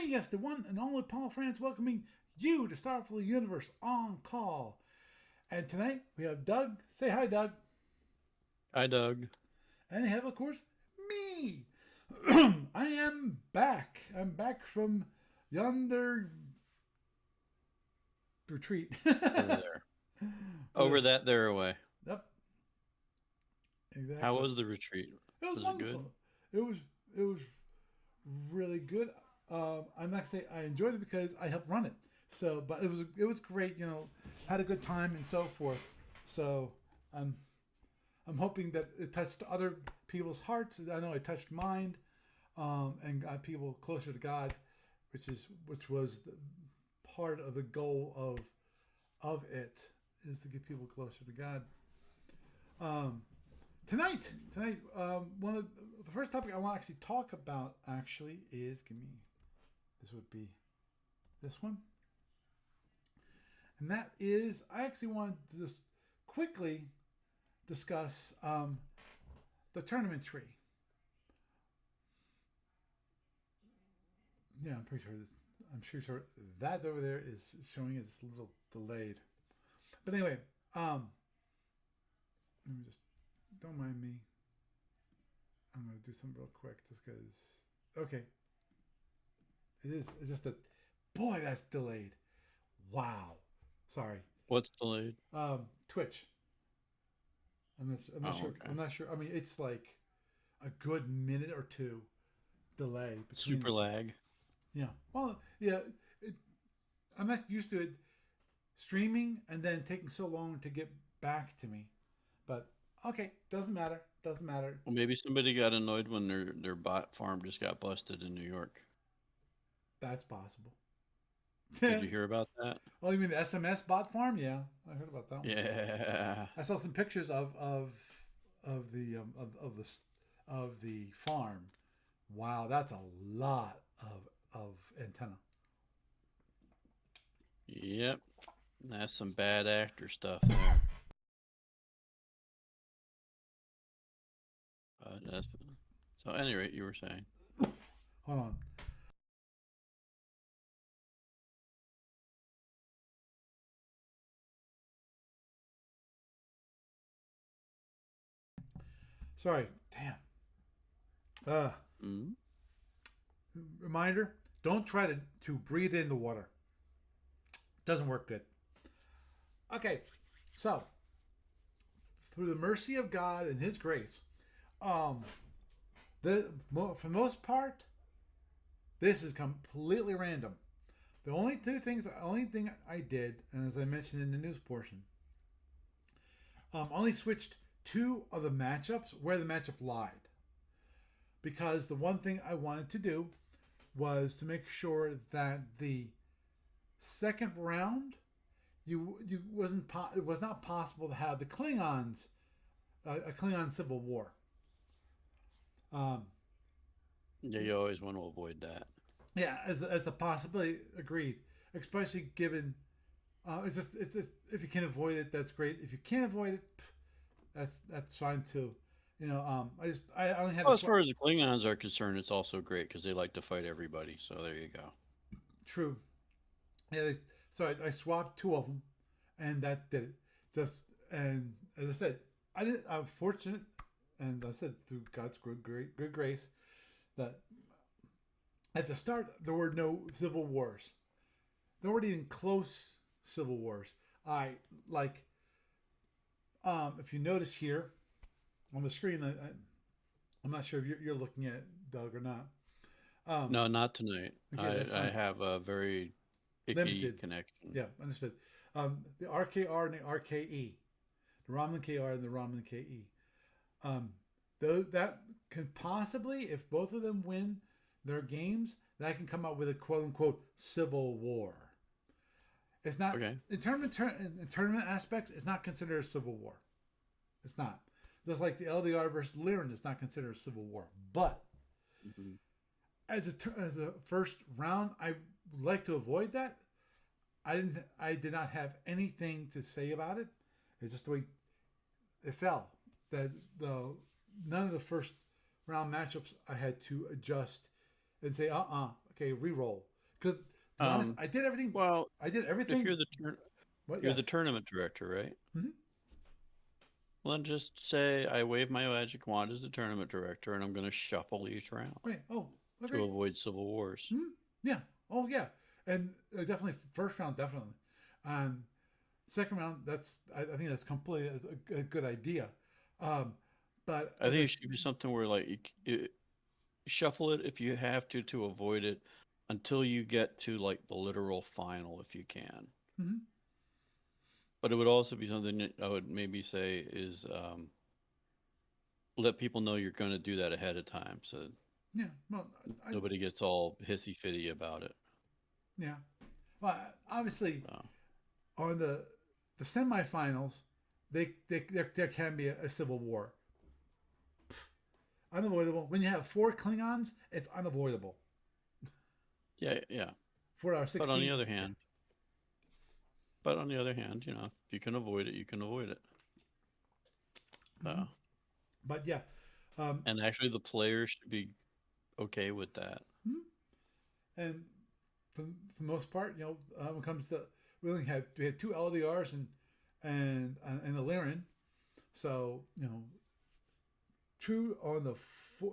yes, the one and only Paul France welcoming you to Starfleet Universe on call. And tonight we have Doug. Say hi, Doug. Hi, Doug. And we have, of course, me. I am back. I'm back from yonder retreat. Over there. Over Yes. that there away. Yep, How exactly. was the retreat? It was Was it good? wonderful. It was really good. I'm not say I enjoyed it because I helped run it. So, but it was great. Had a good time and so forth. So, I'm hoping that it touched other people's hearts. I know it touched mine, and got people closer to God, which was part of the goal of it is to get people closer to God. Um, tonight, one of the first topic I want to actually talk about actually is give me this would be this one, and that is I actually wanted to just quickly discuss the tournament tree. Yeah, I'm sure that over there is showing it's a little delayed. But anyway, let me just don't mind me. I'm gonna do something real quick just because. Okay, it is. It's just that. Boy, that's delayed. Wow. Sorry. What's delayed? Twitch. I'm not Oh, sure. okay. I'm not sure. I mean, it's like a good minute or two delay between the Super two. lag. Yeah. Well, yeah. It, I'm not used to it streaming and then taking so long to get back to me. But okay, doesn't matter. Doesn't matter. Well, maybe somebody got annoyed when their bot farm just got busted in New York. That's possible. Did you hear about that? Oh, you mean the SMS bot farm? Yeah, I heard about that one. Yeah. I saw some pictures of the of the farm. Wow, that's a lot of antenna. Yep. That's some bad actor stuff there. That's, so, at any rate, you were saying. Hold on. Sorry. Damn. Uh, Mm? Reminder: don't try to breathe in the water. Doesn't work good. Okay, so through the mercy of God and His grace, um, for the most part, this is completely random. The only thing I did, and as I mentioned in the news portion, only switched two of the matchups where the matchup lied. Because the one thing I wanted to do was to make sure that the second round you wasn't it was not possible to have the Klingons a Klingon civil war. Um, Yeah, you always want to avoid that. yeah, as the possibility agreed, especially given it's just if you can avoid it, that's great. If you can't avoid it, that's fine too. I only had to Well, as swap. far as the Klingons are concerned, it's also great because they like to fight everybody. So there you go. True. Yeah, so I swapped two of them, and that did it. Just and as I said, I did. I'm fortunate, and I said through God's good grace that at the start there were no civil wars. There weren't even close civil wars. I like if you notice here on the screen, I'm not sure if you're looking at it, Doug or not. Um, No, not tonight. okay, I that's I fine. have a very icky Limited. connection. Yeah, understood. The RKR and the RKE, the Ramen KR and the Ramen KE. Um, that can possibly, if both of them win their games, that can come up with a quote unquote civil war. It's not Okay. in tournament aspects. It's not considered a civil war. It's not. Just like the LDR versus Lyran is not considered a civil war. But Hmm. as a first round, I like to avoid that. I did not have anything to say about it. It's just the way it fell. That the none of the first round matchups I had to adjust and say, okay, re-roll. Because to be honest, Um, I did everything. well, I did if everything. What? you're the Yes. tournament director, right? Mm-hmm. Well, then just say I wave my magic wand as the tournament director, and I'm going to shuffle each round Great. Oh, to okay. avoid civil wars. Mm-hmm. Yeah. Oh, yeah. And definitely first round, definitely. Um, Second round, I think that's completely a good idea. Um, but I as think I it should be something where like shuffle it if you have to avoid it until you get to like the literal final if you can. mm-hmm. But it would also be something that I would maybe say is let people know you're going to do that ahead of time so Yeah. Well, nobody gets all hissy fitty about it. yeah. Well, obviously, So, on the semifinals, there can be a civil war. Unavoidable. When you have four Klingons, it's unavoidable. yeah, yeah. 4 out of But on the 16. other Yeah. hand, if you can avoid it, you can avoid it. Mm-hmm. So, But yeah. Um, and actually, the players should be okay with that. and for the most part, when it comes to we had two LDRs and a Lyran. So true on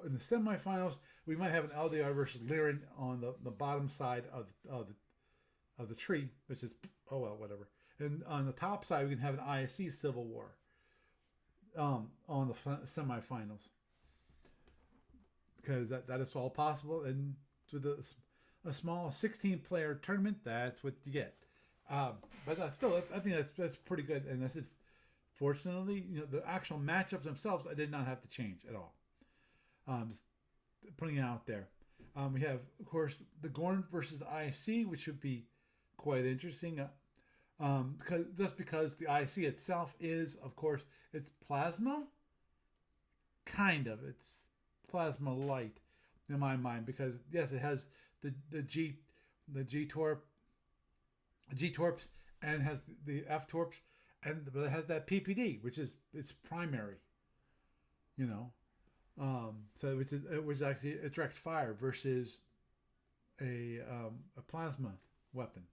in the semifinals, we might have an LDR versus Lyran on the bottom side of the tree, which is oh well whatever. And on the top side, we can have an ISC civil war on the semifinals because that is all possible. And with a small 16-player tournament, that's what you get. But that's still, I think that's pretty good. And that's it. Fortunately, the actual matchups themselves, I did not have to change at all. Just putting it out there. We have, of course, the Gorn versus the IC, which would be quite interesting. Because the IC itself is, of course, it's plasma. Kind of, it's plasma light in my mind because yes, it has the G torps and has the F torps, but it has that PPD, which is its primary. You know, so which is actually a direct fire versus a plasma weapon.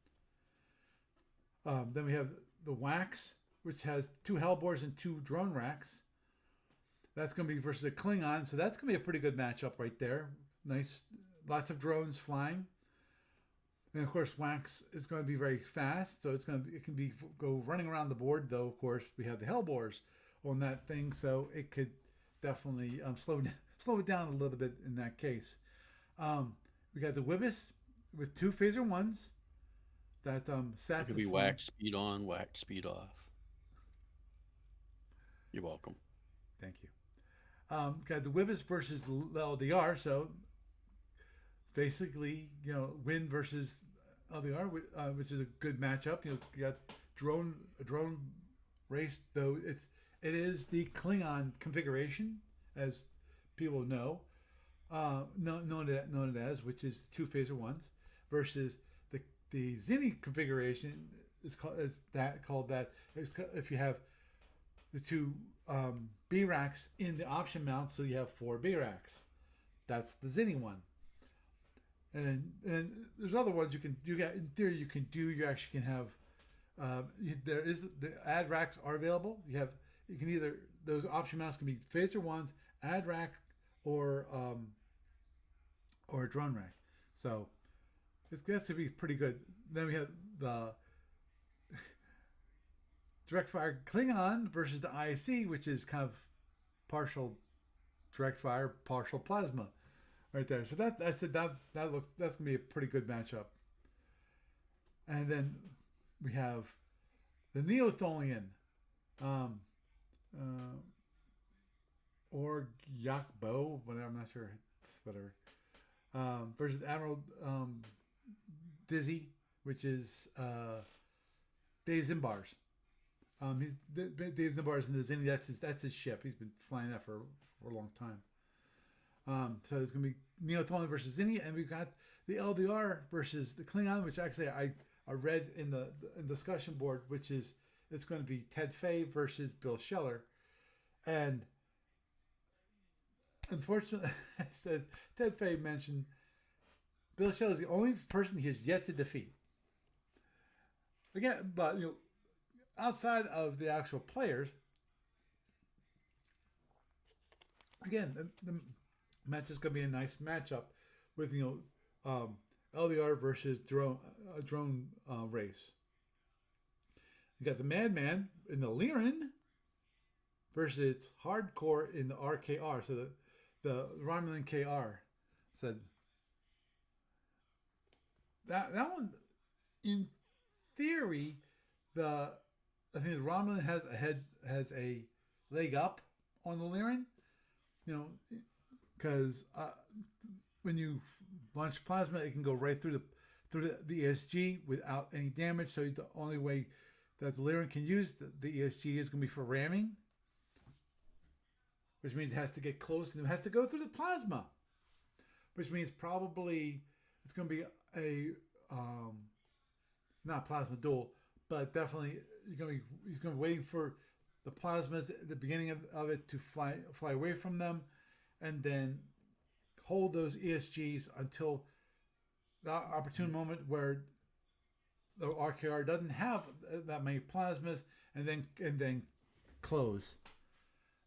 Then we have the Wax, which has two Hellbores and two drone racks. That's going to be versus a Klingon, so that's going to be a pretty good matchup right there. Nice, lots of drones flying, and of course Wax is going to be very fast, so it can be go running around the board. Though of course we have the Hellbores on that thing, so it could definitely slow it down a little bit in that case. We got the Wibis with two phaser ones that It Seth could is be flying. wax speed on, wax speed off. You're welcome. Thank you. Got the Wibis versus the LDR, so basically, Win versus LDR, which is a good matchup. You got a drone race, though it is the Klingon configuration, as people know, known it as, which is two phaser ones, versus the Zinni configuration called that. If you have the two B racks in the option mount, so you have four B racks. That's the Zinni one. And there's other ones you got in theory you can do. You actually can have there is the ad racks are available. You can either those option mounts can be phaser ones, ad rack, or a drone rack. So it's gets to be pretty good. Then we have the direct fire Klingon versus the IC, which is kind of partial direct fire, partial plasma, right there. So that's gonna be a pretty good matchup. And then we have the Neotholian, um, uh, or Yakbo, whatever. I'm not sure. Whatever. Versus Admiral Dizzy, which is Dave Zimbar's. Dave Zimbar's in the Zinni. That's his ship. He's been flying that for a long time. So it's going to be Neotholian versus Zinni, and we've got the LDR versus the Klingon, which actually I read in the discussion board, which is it's going to be Ted Fay versus Bill Scheller, and unfortunately, Ted Fay mentioned Bill Shell is the only person he has yet to defeat. Again, but outside of the actual players, again, the match is going to be a nice matchup with LDR versus drone race. You got the Madman in the Lyran versus Hardcore in the RKR. So the Romulan KR. So that one, in theory, I think the Romulan has a leg up on the Lyran. Because when you launch plasma, it can go right through the ESG without any damage. So the only way that the Lyran can use the ESG is going to be for ramming, which means it has to get close and it has to go through the plasma, which means probably it's going to be a not plasma duel, but definitely he's going to be waiting for the plasmas at the beginning of it to fly away from them, and then hold those ESGs until the opportune moment where the RKR doesn't have that many plasmas, and then close,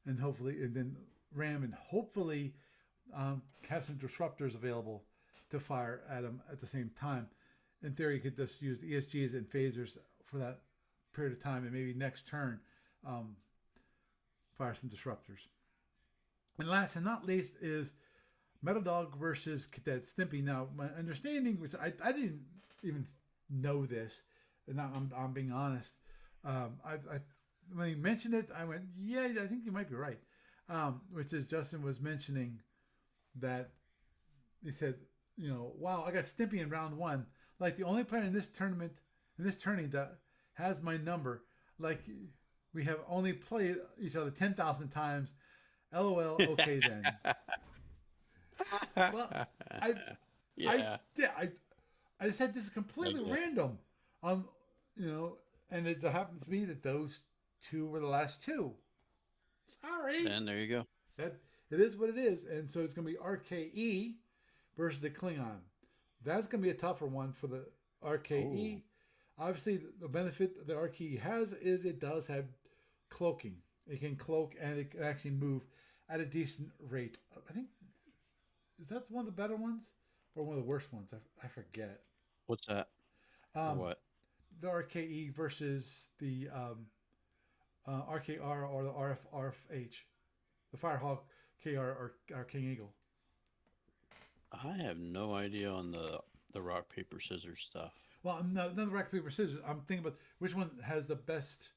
and then ram, and hopefully have some disruptors available to fire at them at the same time. In theory, you could just use the ESGs and phasers for that period of time, and maybe next turn fire some disruptors. And last and not least is Metal Dog versus Cadet Stimpy. Now, my understanding, which I didn't even know this, and now I'm being honest. When he mentioned it, I went, yeah, I think you might be right. Which is Justin was mentioning that he said, wow, I got Stimpy in round one. Like the only player in this tournament, that has my number. Like we have only played each other 10,000 times. LOL. Okay then. Well, I just said this is completely random. And it happens to be that those two were the last two. Sorry. And there you go. It is what it is. And so it's going to be RKE versus the Klingon. That's going to be a tougher one for the RKE. Ooh. Obviously, the benefit the RKE has is it does have cloaking. It can cloak and it can actually move at a decent rate. I think, is that one of the better ones or one of the worst ones? I forget. What's that? What? The RKE versus the RKR or the RFH. The Firehawk KR or King Eagle. I have no idea on the rock, paper, scissors stuff. Well, not the rock, paper, scissors. I'm thinking about which one has the best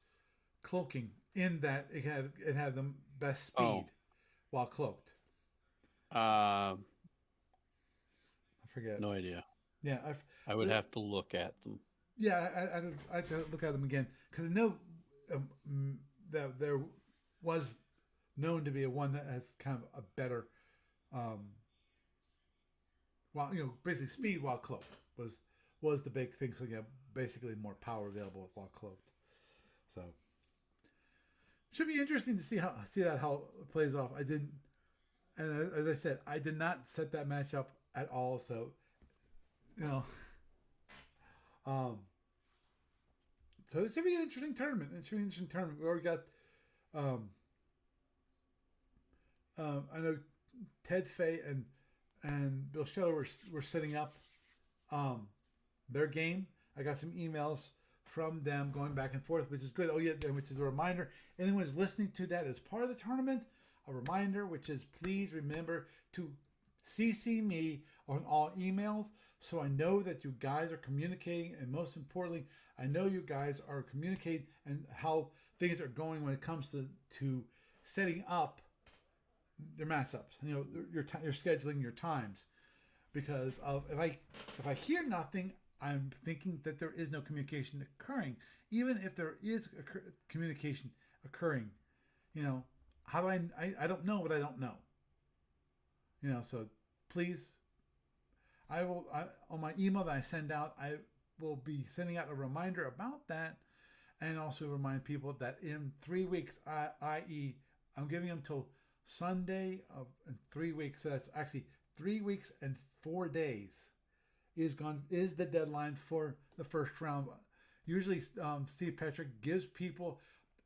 cloaking in that it had the best speed while cloaked. I forget. No idea. Yeah, I would have to look at them. Yeah, I have to look at them again because I know that there was known to be one that has kind of a better, basically speed while cloaked was the big thing. So basically more power available while cloaked. So should be interesting to see how it plays off. I didn't, and as I said, I did not set that match up at all. So so it should be an interesting tournament. We already got, I know Ted Fay and Bill Scheller were setting up their game. I got some emails from them going back and forth, which is good. Oh yeah, which is a reminder. Anyone who's listening to that as part of the tournament, a reminder, which is please remember to CC me on all emails so I know that you guys are communicating, and most importantly, I know you guys are communicating and how things are going when it comes to setting up their matchups. You're scheduling your times, because if I hear nothing, I'm thinking that there is no communication occurring. Even if there is communication occurring, how do I don't know what I don't know. So please, on my email that I send out, I will be sending out a reminder about that, and also remind people that in 3 weeks, i.e., I'm giving them till Sunday in 3 weeks. So that's actually 3 weeks and 4 days is the deadline for the first round. Usually, Steve Petrick gives people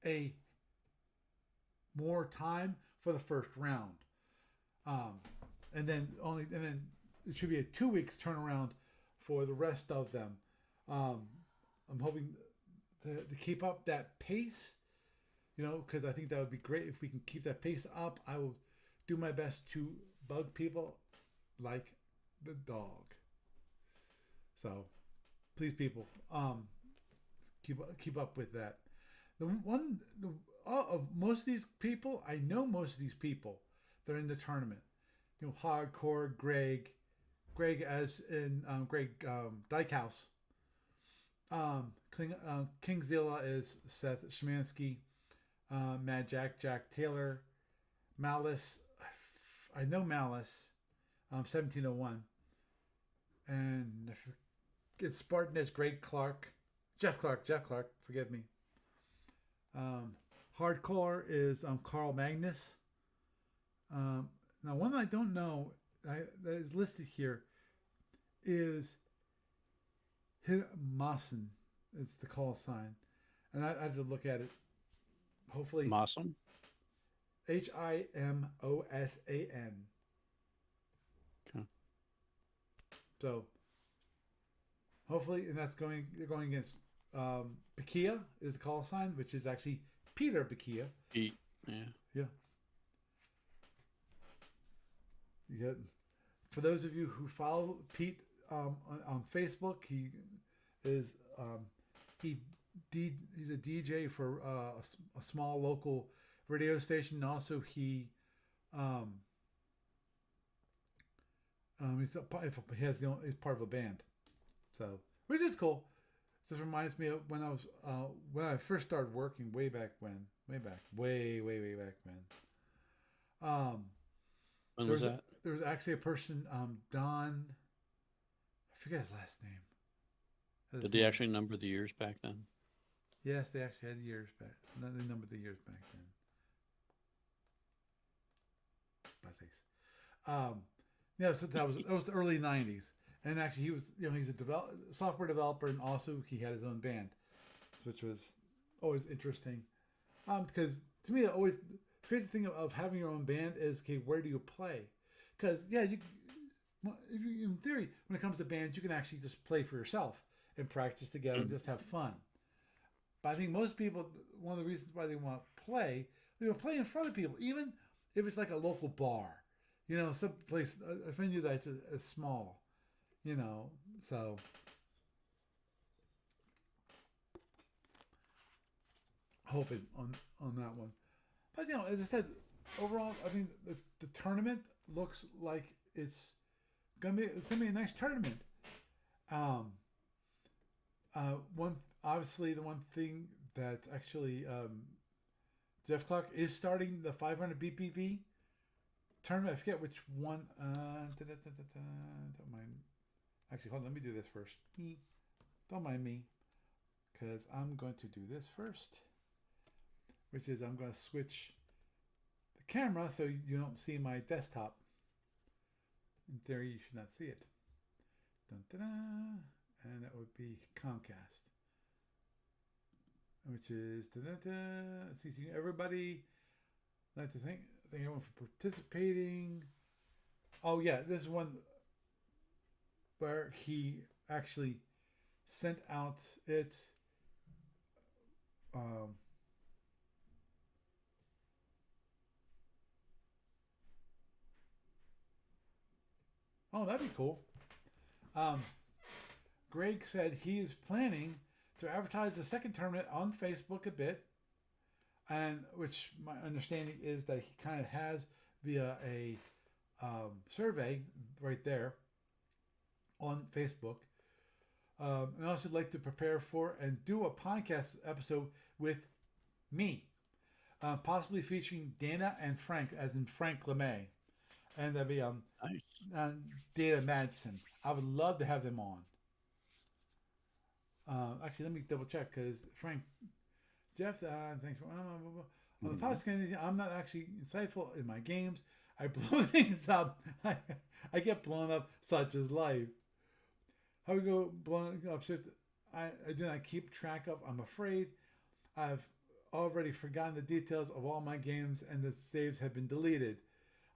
a more time for the first round, um, and then it should be a 2 weeks turnaround for the rest of them. Um, I'm hoping to keep up that pace, because I think that would be great if we can keep that pace up. I will do my best to bug people like the dog. So, please, people, keep up with that. Of most of these people, I know most of these people that are in the tournament. Hardcore Greg as in Greg Dykehouse. Kingzilla is Seth Szymanski. Mad Jack Taylor. Malice, I know Malice. 1701. And it's Spartan as Jeff Clark, forgive me. Hardcore is Carl Magnus. Now, one I don't know that is listed here is Himasan. It's the call sign. And I have to look at it. Hopefully. Mossam? Himosan. Okay. So, hopefully, and they're going against Bakia is the call sign, which is actually Peter Bakia. Pete, yeah. Yeah. For those of you who follow Pete on Facebook, he's a DJ for a small local radio station. Also, he's part of a band, so which is cool. This reminds me of when I first started working way back when. Way back when. When was that? There was actually a person, Don. I forget his last name. Did they actually number the years back then? Yes, they actually had years back. They numbered the years back then. Bad face. So that was the early '90s, and actually he's a software developer, and also he had his own band, which was always interesting. Because to me, the crazy thing of having your own band is, okay, where do you play? Because in theory, when it comes to bands, you can actually just play for yourself and practice together and just have fun. But I think most people, one of the reasons why they want to play, they want to play in front of people, even if it's like a local bar, some place, a venue that's small, so. Hoping on that one. But, as I said, overall, I think the tournament looks like it's gonna be a nice tournament. The one thing that actually Jeff Clark is starting the 500 BPV tournament. I forget which one. Don't mind. Actually, hold on. Let me do this first. Don't mind me, because I'm going to do this first. Which is, I'm going to switch the camera so you don't see my desktop. In theory, you should not see it. Dun-da-da. And that would be Comcast. Which is, let's see, everybody. I'd like to thank everyone for participating. Oh yeah, this is one where he actually sent out it. Oh, that'd be cool. Greg said he is planning to advertise the second tournament on Facebook a bit, and which my understanding is that he kind of has via a survey right there on Facebook. And also like to prepare for and do a podcast episode with me, possibly featuring Dana and Frank, as in Frank LeMay. And that'd be nice. Dana Madsen. I would love to have them on. Actually, let me double check, because Jeff, thanks for on the podcast. I'm not actually insightful in my games. I blow things up. I get blown up, such as life. how we go blowing up ship, I do not keep track of. I'm afraid I've already forgotten the details of all my games and the saves have been deleted.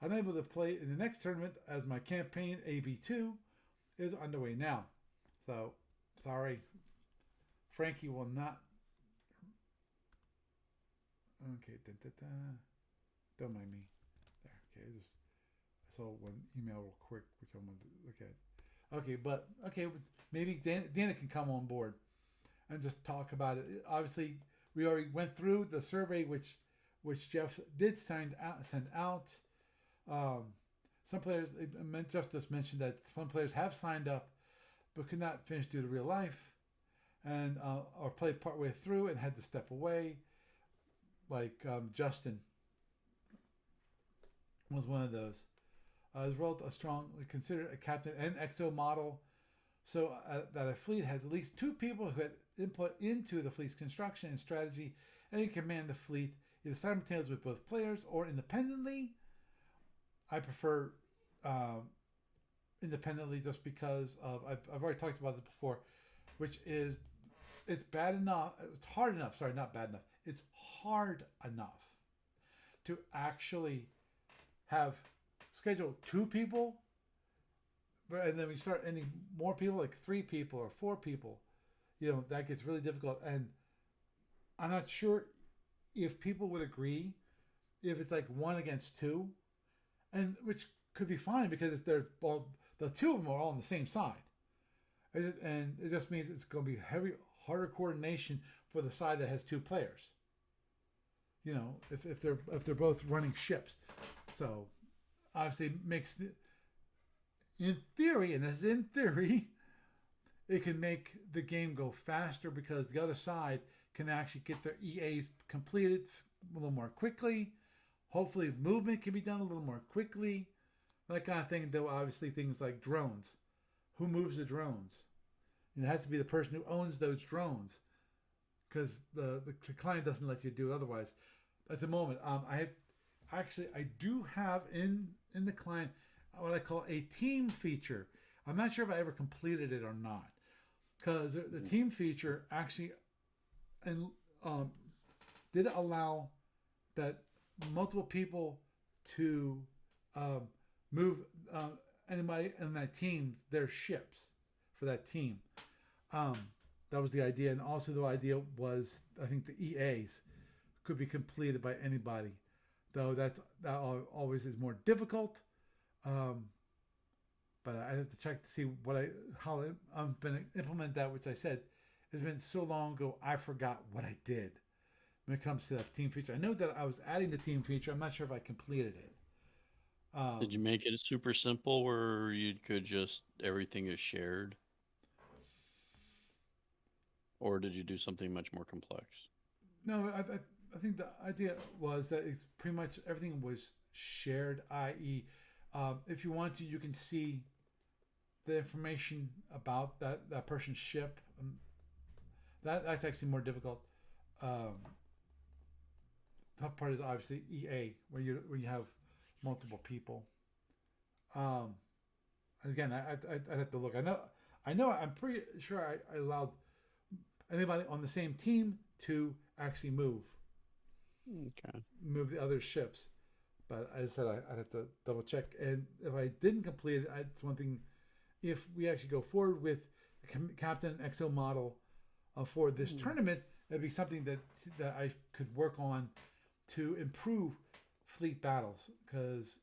I'm able to play in the next tournament as my campaign AB2 is underway now. So, sorry, Frankie will not. Okay, don't mind me. There, okay, I saw one email real quick, which I wanted to look at. Okay, but okay, maybe Dana can come on board and just talk about it. Obviously, we already went through the survey, which Jeff did send out. Um, some players, Jeff just mentioned that some players have signed up but could not finish due to real life, and or played partway through and had to step away. Like Justin was one of those. As well, a strongly considered a captain and XO model, so that a fleet has at least two people who had input into the fleet's construction and strategy, and can command the fleet either simultaneously with both players or independently. I prefer independently just because of I've already talked about this before, which is it's bad enough. It's hard enough. Sorry, not bad enough. It's hard enough to actually have scheduled two people, and then we start ending more people, like 3 people or 4 people. That gets really difficult, and I'm not sure if people would agree if it's like 1 against 2, and which could be fine because they're all, the 2 of them are all on the same side, and it just means it's going to be harder coordination for the side that has 2 players. If they're both running ships, so obviously makes in theory, and this is in theory, it can make the game go faster because the other side can actually get their EAs completed a little more quickly. Hopefully, movement can be done a little more quickly, that kind of thing. Though obviously things like drones, who moves the drones? And it has to be the person who owns those drones, because the client doesn't let you do it otherwise. At the moment, I do have in the client what I call a team feature. I'm not sure if I ever completed it or not, because the team feature actually did allow that multiple people to move anybody in that team their ships for that team. That was the idea, and also the idea was I think the EAs could be completed by anybody, though that always is more difficult. But I have to check to see how I'm going to implement that, which I said has been so long ago I forgot what I did when it comes to that team feature. I know that I was adding the team feature. I'm not sure if I completed it. Did you make it super simple where you could just everything is shared? Or did you do something much more complex? No, I think the idea was that it's pretty much everything was shared, i.e., if you want to, you can see the information about that person's ship. That's actually more difficult. Tough part is obviously EA, where you have multiple people. Again, I'd have to look. I know. I'm pretty sure I allowed anybody on the same team to actually move the other ships. But as I said, I'd have to double check. And if I didn't complete it, it's one thing. If we actually go forward with the Captain XO model for this tournament, it'd be something that I could work on to improve fleet battles, because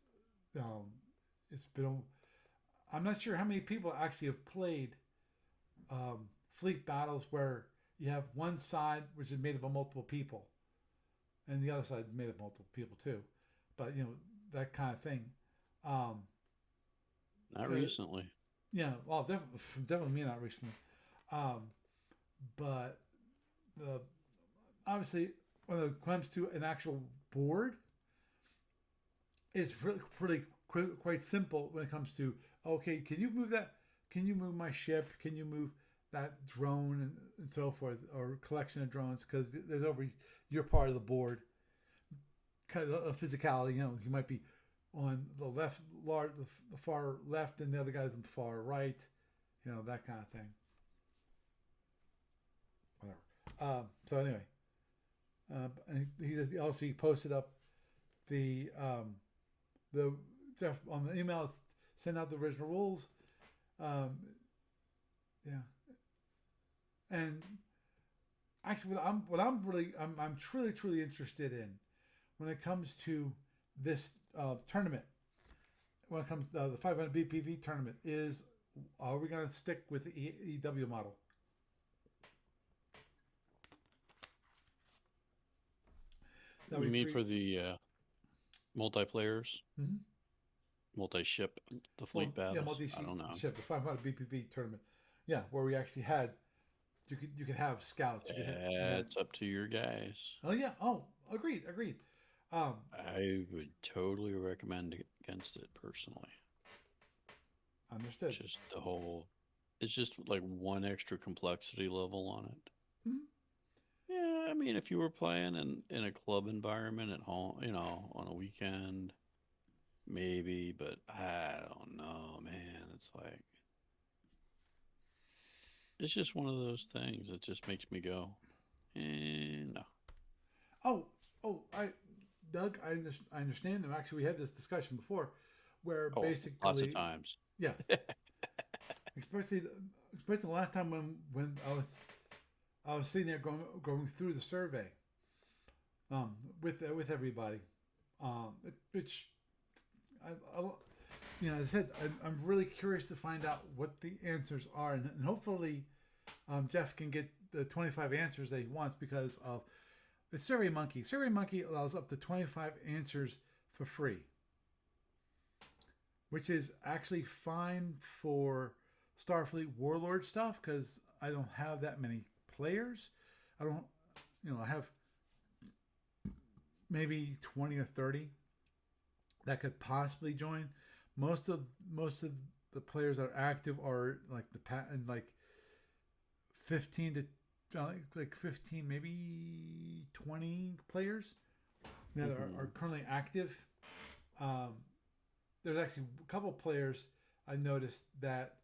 it's been. I'm not sure how many people actually have played fleet battles where you have one side which is made up of multiple people, and the other side is made up of multiple people too. But that kind of thing. Not recently. Yeah, well, definitely me not recently. But obviously, when it comes to an actual board, it's really quite simple when it comes to, okay, can you move that? Can you move my ship? Can you move that drone and so forth, or collection of drones? Because there's you're part of the board. Kind of a physicality, you might be on the left, the far left, and the other guy's on the far right. that kind of thing. Whatever. So anyway, and he also posted up the Jeff on the email, send out the original rules. Um, yeah, and actually, I'm truly interested in when it comes to this tournament. When it comes to the 500 BPV tournament, is are we going to stick with the EW model? You mean for the multiplayers, Mm-hmm. multi-ship, the Well, fleet yeah, battles? I don't know. multi-ship, the 500 BPV tournament. Yeah, where we actually had you could have scouts. You had It's up to your guys. oh yeah, oh agreed. Um, I would totally recommend against it personally. understood. Just the whole, it's just like one extra complexity level on it. Mm-hmm. Yeah, I mean, if you were playing in a club environment at home, on a weekend, maybe, but I don't know, man. It's just one of those things that just makes me go, no. Oh, I, Doug, I understand. And actually, we had this discussion before, where Oh, lots of basically, times. yeah, especially the last time when I was sitting there going through the survey, with everybody, which I as I said, I'm really curious to find out what the answers are, and hopefully, Jeff can get the 25 answers that he wants because of it's SurveyMonkey. SurveyMonkey allows up to 25 answers for free, which is actually fine for Starfleet Warlord stuff because I don't have that many players. I don't, I have maybe 20 or 30 that could possibly join. Most of the players that are active are like and like 15 to like 15, maybe 20 players that are currently active. There's actually a couple players I noticed that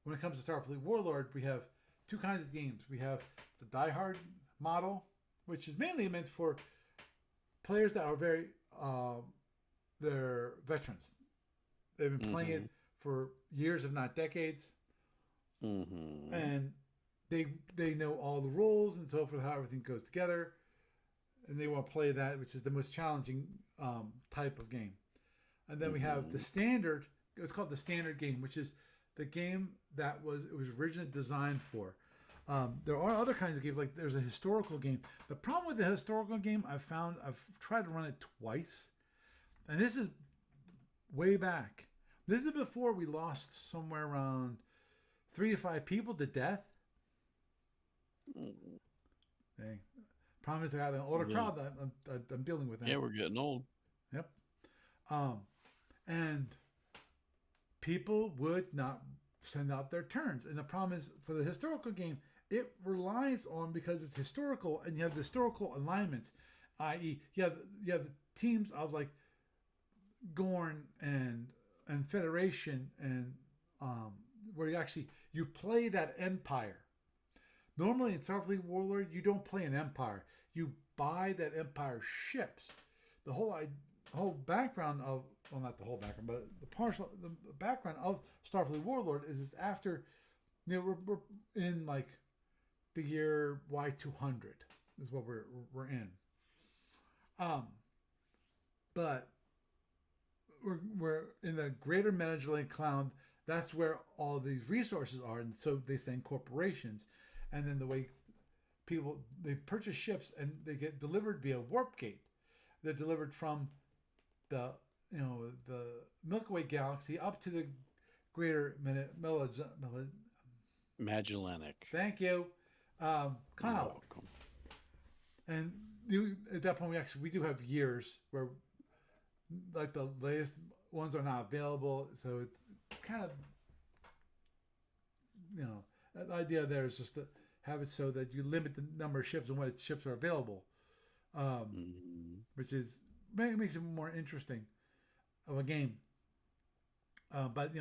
when it comes to Starfleet Warlord, we have two kinds of games. We have the Die Hard model, which is mainly meant for players that are very they're veterans. They've been playing it for years, if not decades, and they know all the rules and so forth, how everything goes together, and they want to play that, which is the most challenging type of game. And then we have the standard. It's called the standard game, which is the game that it was originally designed for. There are other kinds of games, like there's a historical game. The problem with the historical game, I've tried to run it twice, and this is way back. This is before we lost somewhere around 3 to 5 people to death. Hey, problem is I got an older crowd that I'm dealing with. Now. Yeah, we're getting old. Yep. And people would not send out their turns. And the problem is for the historical game, it relies on, because it's historical and you have the historical alignments, i.e. you have the teams of like Gorn and Federation and where you play that empire. Normally in Starfleet Warlord, you don't play an empire. You buy that empire ships. The whole background of, well, not the whole background, but the background of Starfleet Warlord is it's after, we're in like the year Y200 is what we're in. But we're in the greater Mediterranean cloud. That's where all these resources are, and so they send corporations, and then the way people they purchase ships and they get delivered via warp gate. They're delivered from the Milky Way galaxy up to the greater Magellanic. Thank you, cloud. And at that point, we do have years where, like, the latest ones are not available, so it's kind of, the idea there is just to have it so that you limit the number of ships and what ships are available, which makes it more interesting of a game. But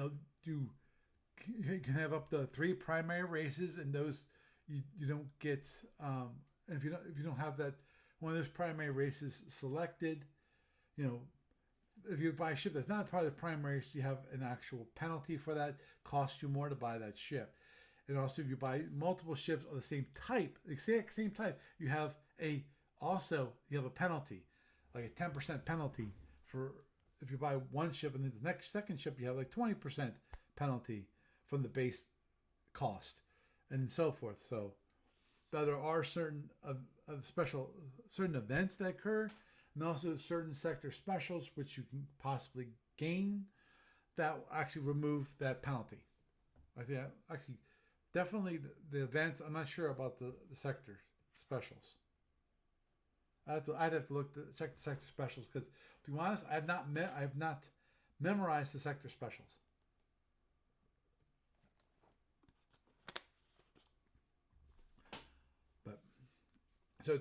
you can have up to 3 primary races, and those you don't get if you don't have that one of those primary races selected, you know, if you buy a ship that's not part of the primary race, you have an actual penalty for that. Costs you more to buy that ship. And also, if you buy multiple ships of the same type, exact same type, you have a penalty, like a 10% penalty for if you buy one ship, and then the next second ship you have like 20% penalty from the base cost, and so forth. So there are certain certain events that occur, and also certain sector specials which you can possibly gain that will actually remove that penalty. I think actually definitely the events. I'm not sure about the sector specials. I'd have to look to check the sector specials because, to be honest, I have not memorized the sector specials. But so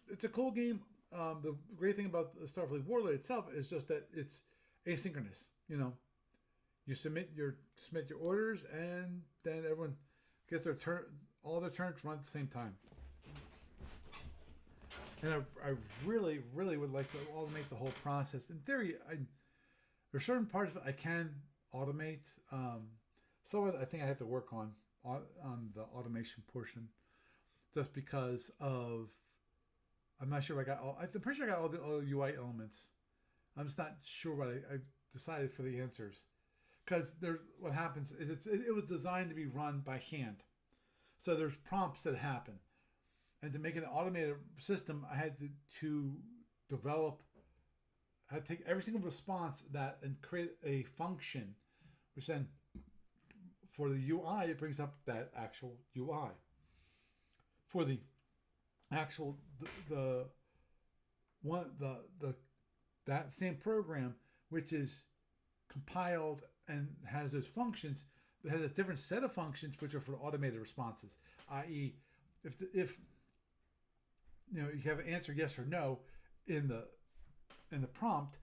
it's a cool game. The great thing about the Starfleet Warlord itself is just that it's asynchronous. You submit your orders, and then everyone gets their turn. All their turns run at the same time. And I really, really would like to automate the whole process. In theory, there's certain parts of it I can automate. Some of it I think I have to work on the automation portion, just because of I'm not sure if I got all. I'm pretty sure I got all the UI elements. I'm just not sure what I decided for the answers, because what happens is it was designed to be run by hand, so there's prompts that happen. And to make an automated system, I had to develop, I had to take every single response and create a function, which then, for the UI, it brings up that actual UI. For the actual that same program, which is compiled and has those functions, it has a different set of functions which are for automated responses, i.e., if you have an answer yes or no in the prompt,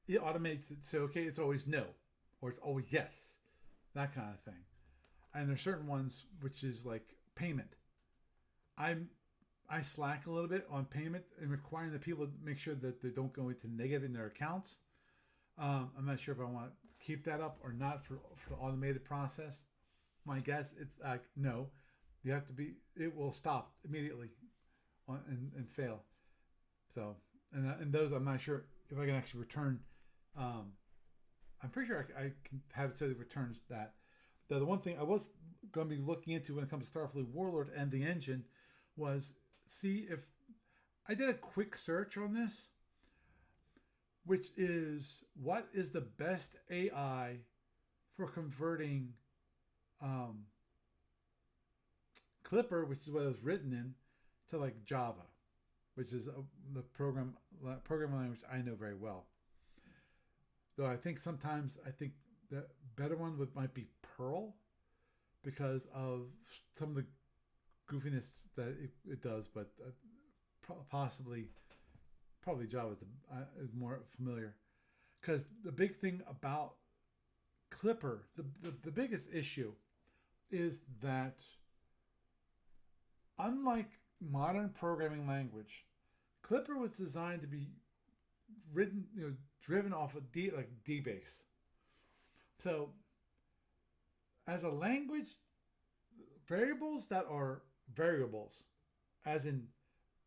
it automates it. So okay, it's always no, or it's always yes, that kind of thing. And there's certain ones which is like payment. I slack a little bit on payment and requiring the people to make sure that they don't go into negative in their accounts. I'm not sure if I want to keep that up or not for the automated process. My guess it's like no, you have to be. It will stop immediately. And fail. So and those I'm not sure if I can actually return. I'm pretty sure I can have it so that it returns that. The one thing I was going to be looking into when it comes to Starfleet Warlord and the engine was see if I did a quick search on this, which is what is the best AI for converting Clipper, which is what it was written in, to like Java, which is the programming language I know very well. Though I think sometimes the better one might be Perl, because of some of the goofiness that it does, but probably Java is more familiar. Because the big thing about Clipper, the biggest issue is that unlike modern programming language, Clipper was designed to be driven off of D base. So, as a language, variables that are variables, as in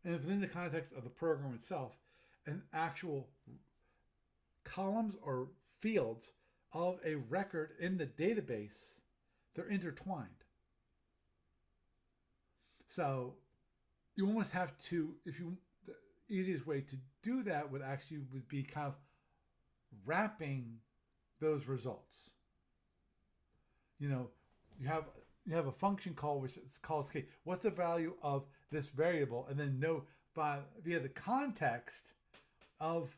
within the context of the program itself, and actual columns or fields of a record in the database, they're intertwined. So you almost have to, the easiest way to do that would be kind of wrapping those results. You have a function call which is called, okay, what's the value of this variable, and then know via the context of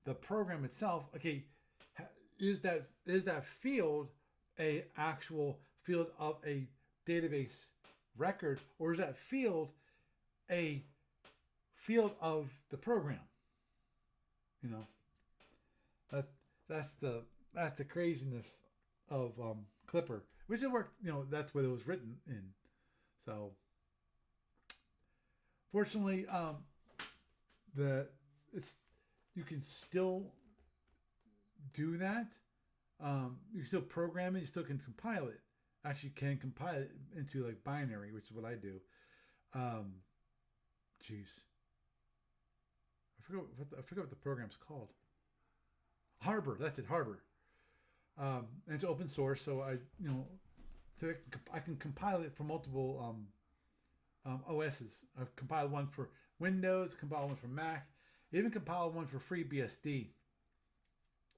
the program itself, okay, is that field a actual field of a database record, or is that field a field of the program? That's the craziness of Clipper, which it worked. That's what it was written in. So fortunately, the it's you can still do that. You can still program it. You still can compile it. Actually, you can compile it into like binary, which is what I do. Um, Jeez, I forgot what the program's called. Harbor. That's it. Harbor. And it's open source, so I can compile it for multiple OSs. I've compiled one for Windows, compiled one for Mac, even compiled one for FreeBSD.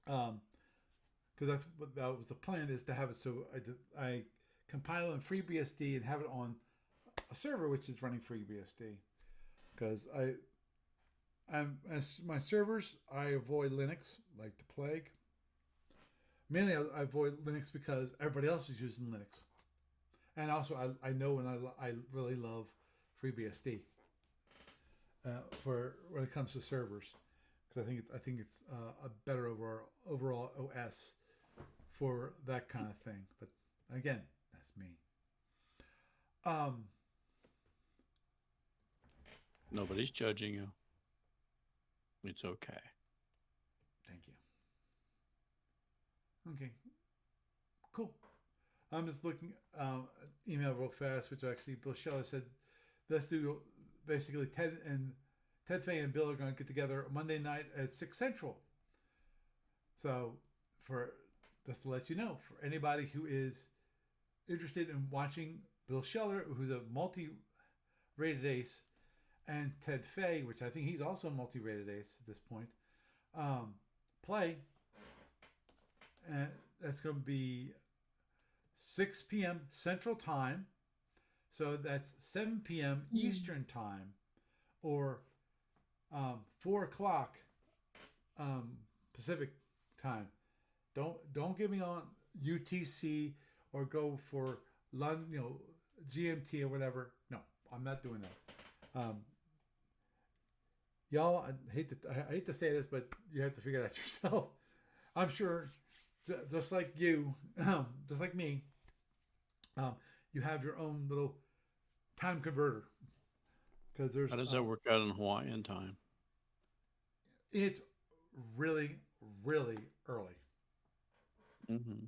Because that's what that was the plan, is to have it so I compile in FreeBSD and have it on a server which is running FreeBSD. Because as my servers, I avoid Linux like the plague. Mainly, I avoid Linux because everybody else is using Linux, and also I know when I really love FreeBSD for when it comes to servers, because I think it's a better overall OS for that kind of thing. But again, that's me. Um, Nobody's judging you. It's okay. Thank you. Okay, cool. I'm just looking email real fast, which actually Bill Scheller said, let's do basically Ted Fay and Bill are going to get together Monday night at 6 Central. So for just to let you know, for anybody who is interested in watching Bill Scheller, who's a multi-rated ace, and Ted Fay, which I think he's also a multi-rated ace at this point, play. And that's going to be 6 p.m. Central Time. So that's 7 p.m. Eastern Time, or 4 o'clock Pacific Time. Don't get me on UTC or go for London, GMT or whatever. No, I'm not doing that. Y'all, I hate to say this, but you have to figure it out yourself. I'm sure, just like you, just like me, you have your own little time converter. Because there's How does that work out in Hawaiian time? it's really, really early. Mm-hmm.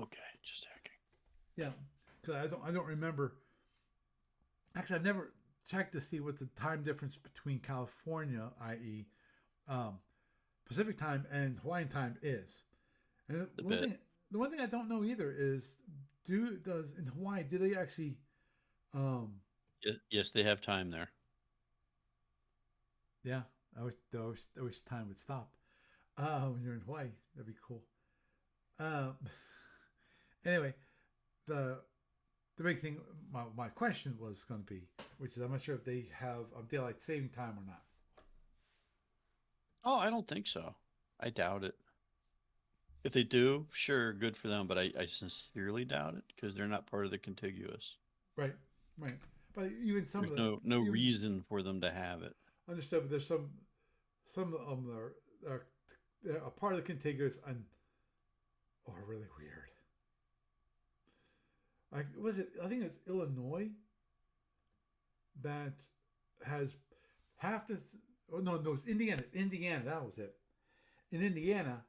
Okay, just checking. Yeah, because I don't remember. Actually, I've never checked to see what the time difference between California, i.e., Pacific time, and Hawaiian time is. And the one thing I don't know either is, does in Hawaii do they actually? Um, Yes, they have time there. yeah, I wish time would stop. When you're in Hawaii, that'd be cool. Um, anyway, the the big thing, my question was going to be, which is I'm not sure if they have daylight saving time or not. Oh, I don't think so. I doubt it. If they do, sure, good for them, but I sincerely doubt it because they're not part of the contiguous. Right, right. But even some There's of the no even reason for them to have it. understood, but there's some of them are a part of the contiguous and are really weird. Like was it? I think it's Illinois that has half the. Oh no, it's Indiana. Indiana, that was it. In Indiana,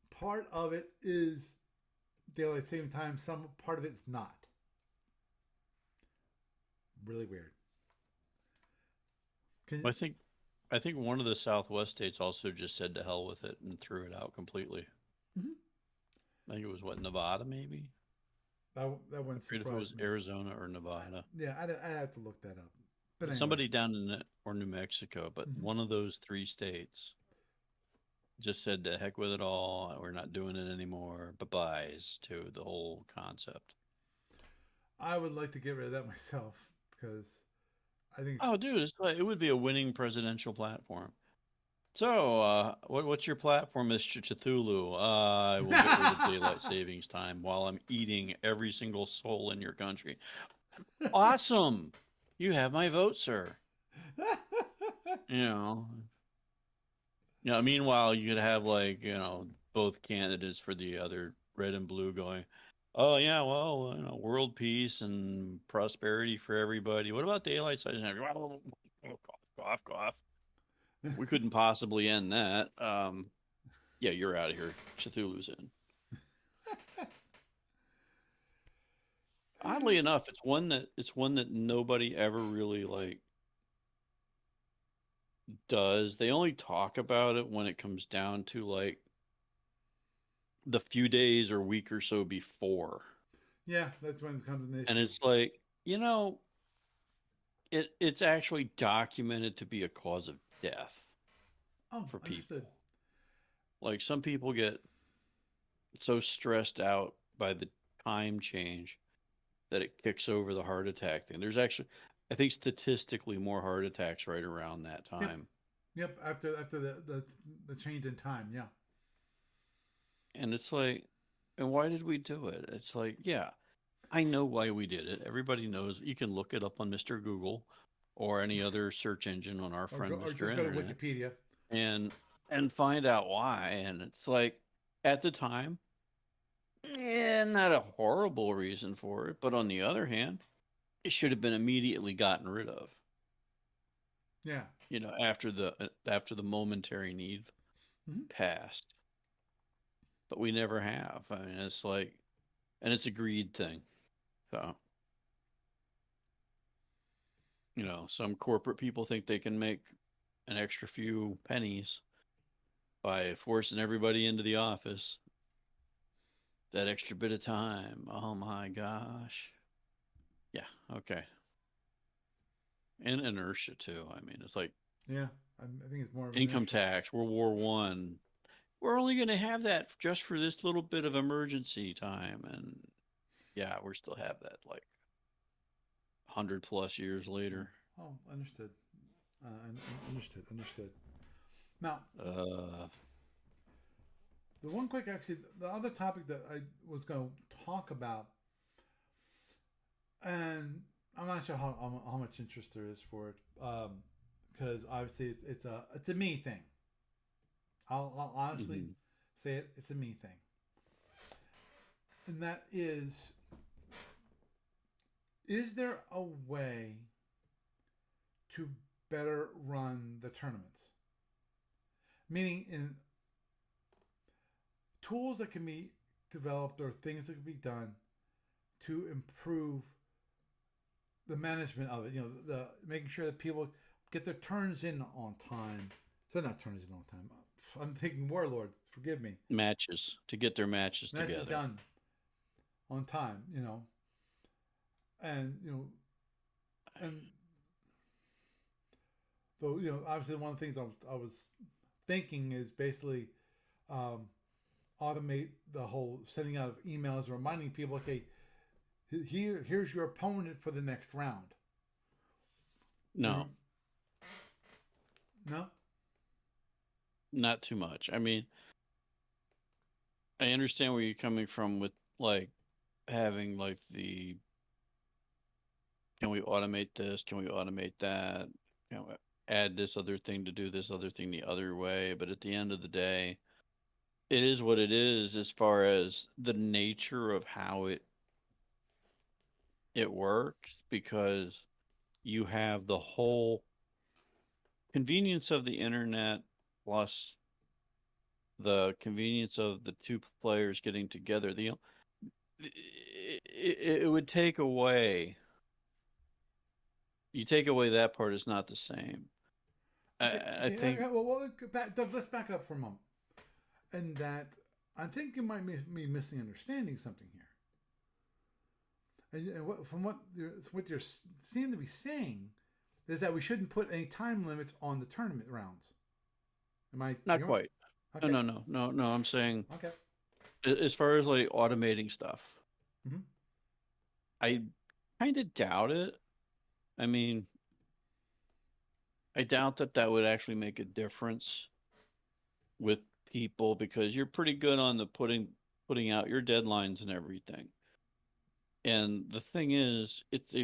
part of it is daylight saving time. Some part of it's not. Really weird. Can I think one of the Southwest states also just said to hell with it and threw it out completely. mm-hmm. I think it was what, Nevada maybe? That I wouldn't forget if it surprise was me. Arizona or Nevada. Yeah, I have to look that up. But anyway. Somebody down in it, or New Mexico, but Mm-hmm. one of those three states just said to heck with it all. We're not doing it anymore. Bye byes to the whole concept. I would like to get rid of that myself because I think Oh, it's dude, it would be a winning presidential platform. So, what's your platform, Mr. Cthulhu? I will get rid of daylight savings time while I'm eating every single soul in your country. Awesome! You have my vote, sir. You know, meanwhile, you could have like, both candidates for the other, red and blue, going, "Oh yeah, well, world peace and prosperity for everybody. What about daylight savings time?" Cough, cough, cough. We couldn't possibly end that. Yeah, you're out of here. Cthulhu's in. Oddly enough, it's one that nobody ever really like does. They only talk about it when it comes down to like the few days or week or so before. Yeah, that's when it becomes an And issue. it's like, it's actually documented to be a cause of death Oh, for understood. people. Like some people get so stressed out by the time change that it kicks over the heart attack thing. There's actually, I think, statistically more heart attacks right around that Yep, time. yep. After the change in time, yeah. And it's like, and why did we do it? It's like, yeah, I know why we did it. Everybody knows. You can look it up on Mr. Google or any other search engine on our friend Or Mr. just go to Internet Wikipedia. and find out why. And it's like at the time, not a horrible reason for it, but on the other hand, it should have been immediately gotten rid of. Yeah. After the momentary need Mm-hmm. passed. But we never have. I mean, it's like, and it's a greed thing. So, some corporate people think they can make an extra few pennies by forcing everybody into the office. That extra bit of time. Oh my gosh. Yeah. Okay. And inertia too. I mean, it's like Yeah, I think it's more of income inertia. tax, World War One. We're only going to have that just for this little bit of emergency time, and yeah, we still have that like 100+ years Yeah. later. Oh, understood. Understood. Now, Uh, the one quick, actually, the other topic that I was going to talk about, and I'm not sure how much interest there is for it, because obviously it's a me thing. I'll honestly mhm. say it. It's a me thing, and that is there a way to better run the tournaments? Meaning, in tools that can be developed or things that can be done to improve the management of it. The making sure that people get their turns in on time. So not turns in on time. I'm thinking warlords. Forgive me. Matches to get their matches Matches together. done on time. And and so obviously one of the things I was thinking is basically um, automate the whole sending out of emails, reminding people, okay, here's your opponent for the next round. No, No, not too much. I mean, I understand where you're coming from with like having like the can we automate this? Can we automate that? Add this other thing to do this other thing the other way. But at the end of the day, it is what it is as far as the nature of how it works because you have the whole convenience of the internet plus the convenience of the two players getting together. It would take away. You take away that part, it's not the same. okay, I okay. think Let's back up for a moment. And that I think you might be misunderstanding something here. And from what you seem to be saying is that we shouldn't put any time limits on the tournament rounds. Am I? not quite. No, Okay. no, no, no, no. I'm saying Okay. as far as like automating stuff, Mm-hmm. I kind of doubt it. I mean, I doubt that would actually make a difference with people because you're pretty good on the putting out your deadlines and everything. And the thing is, it's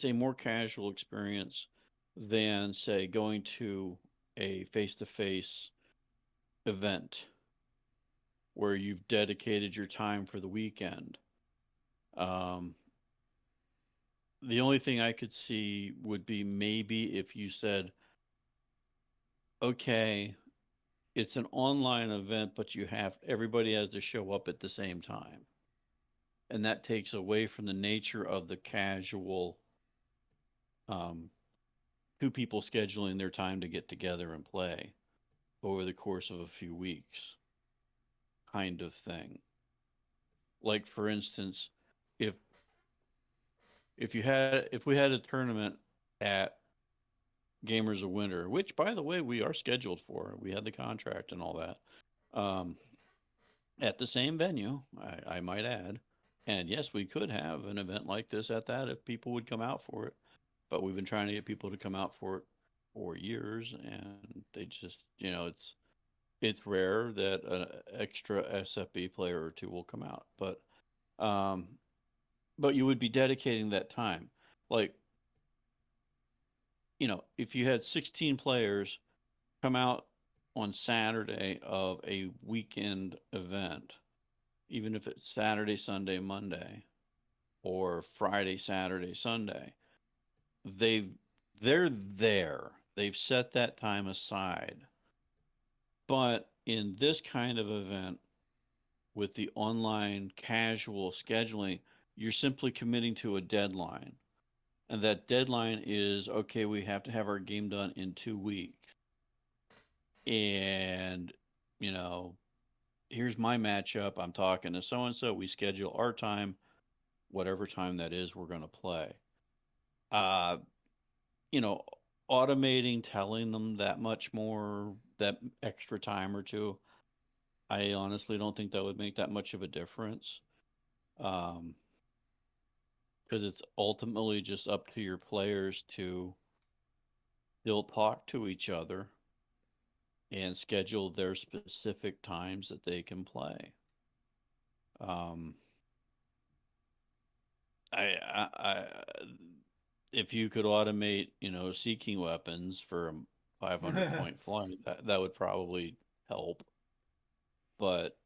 a more casual experience than say going to a face-to-face event. where you've dedicated your time for the weekend. Um, the only thing I could see would be maybe if you said, okay, it's an online event, but everybody has to show up at the same time. And that takes away from the nature of the casual um, two people scheduling their time to get together and play over the course of a few weeks kind of thing. Like for instance, if if we had a tournament at Gamers of Winter, which by the way we are scheduled for, we had the contract and all that, um, at the same venue, I might add. And yes, we could have an event like this at that if people would come out for it. But we've been trying to get people to come out for it for years, and they just, it's rare that an extra SFB player or two will come out. Um, but you would be dedicating that time. Like, if you had 16 players come out on Saturday of a weekend event, even if it's Saturday, Sunday, Monday, or Friday, Saturday, Sunday, they've they're there. They've set that time aside. But in this kind of event with the online casual scheduling, you're simply committing to a deadline. And that deadline is okay, we have to have our game done in 2 weeks. And, you know, here's my matchup. I'm talking to so and so. We schedule our time, whatever time that is, we're going to play. Uh, you know, Automating, telling them that much more, that extra time or two, I honestly don't think that would make that much of a difference. Um, because it's ultimately just up to your players to still talk to each other and schedule their specific times that they can play. Um, I if you could automate, seeking weapons for a 500 point flight, that would probably help. But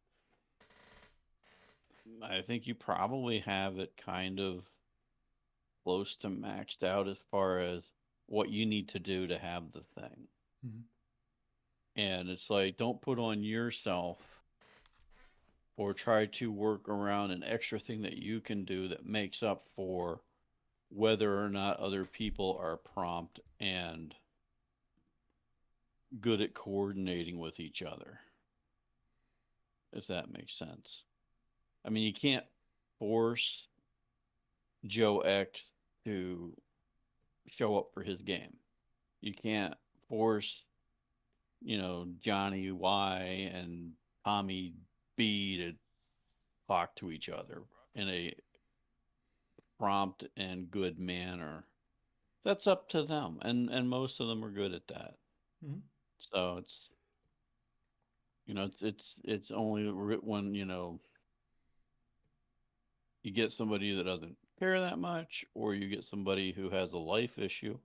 I think you probably have it kind of close to maxed out as far as what you need to do to have the thing. Mhm. And it's like, don't put on yourself or try to work around an extra thing that you can do that makes up for whether or not other people are prompt and good at coordinating with each other, if that makes sense. I mean, you can't force Joe X to show up for his game. You can't force, Johnny Y and Tommy B to talk to each other in a prompt and good manner. That's up to them, and most of them are good at that. Mhm. So it's only when you get somebody that doesn't care that much, or you get somebody who has a life issue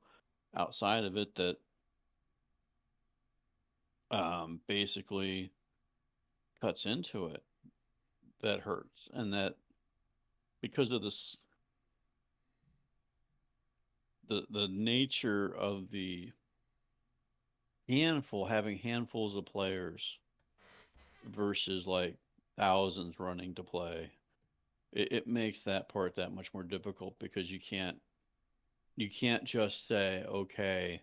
outside of it that basically cuts into it, that hurts, and that because of the nature of the having handfuls of players versus like thousands running to play, it makes that part that much more difficult because you can't just say, okay,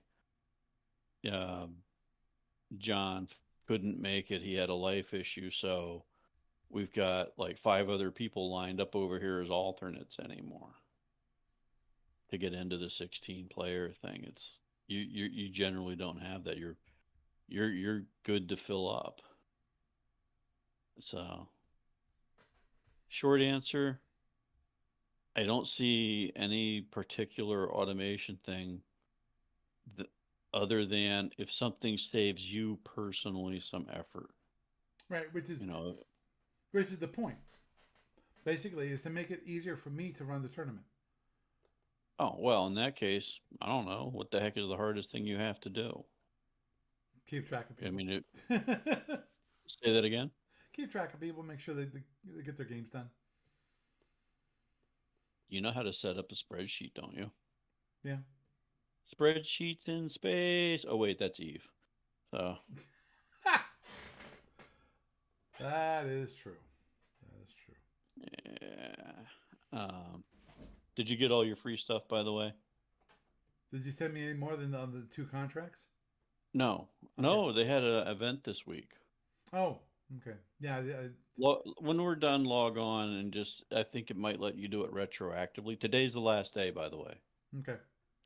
uh, John couldn't make it, he had a life issue, so we've got like five other people lined up over here as alternates anymore to get into the 16 player thing. You generally don't have that. You're good to fill up. So short answer, I don't see any particular automation thing that, other than if something saves you personally some effort. Right, which is You know, which is the point. Basically, is to make it easier for me to run the tournament. oh well, in that case, I don't know what the heck is the hardest thing you have to do. Keep track of I people. mean, Keep say that again. keep track of people, make sure they get their games done. You know how to set up a spreadsheet, don't you? Yeah. Spreadsheets in space. Oh wait, that's Eve. So That is true. That is true. yeah. Did you get all your free stuff, by the way? Did you send me any more than on the 2 contracts? No, Okay. no. They had an event this week. Oh, okay. Yeah. When we're done, log on and just. I think it might let you do it retroactively. Today's the last day, by the way. Okay.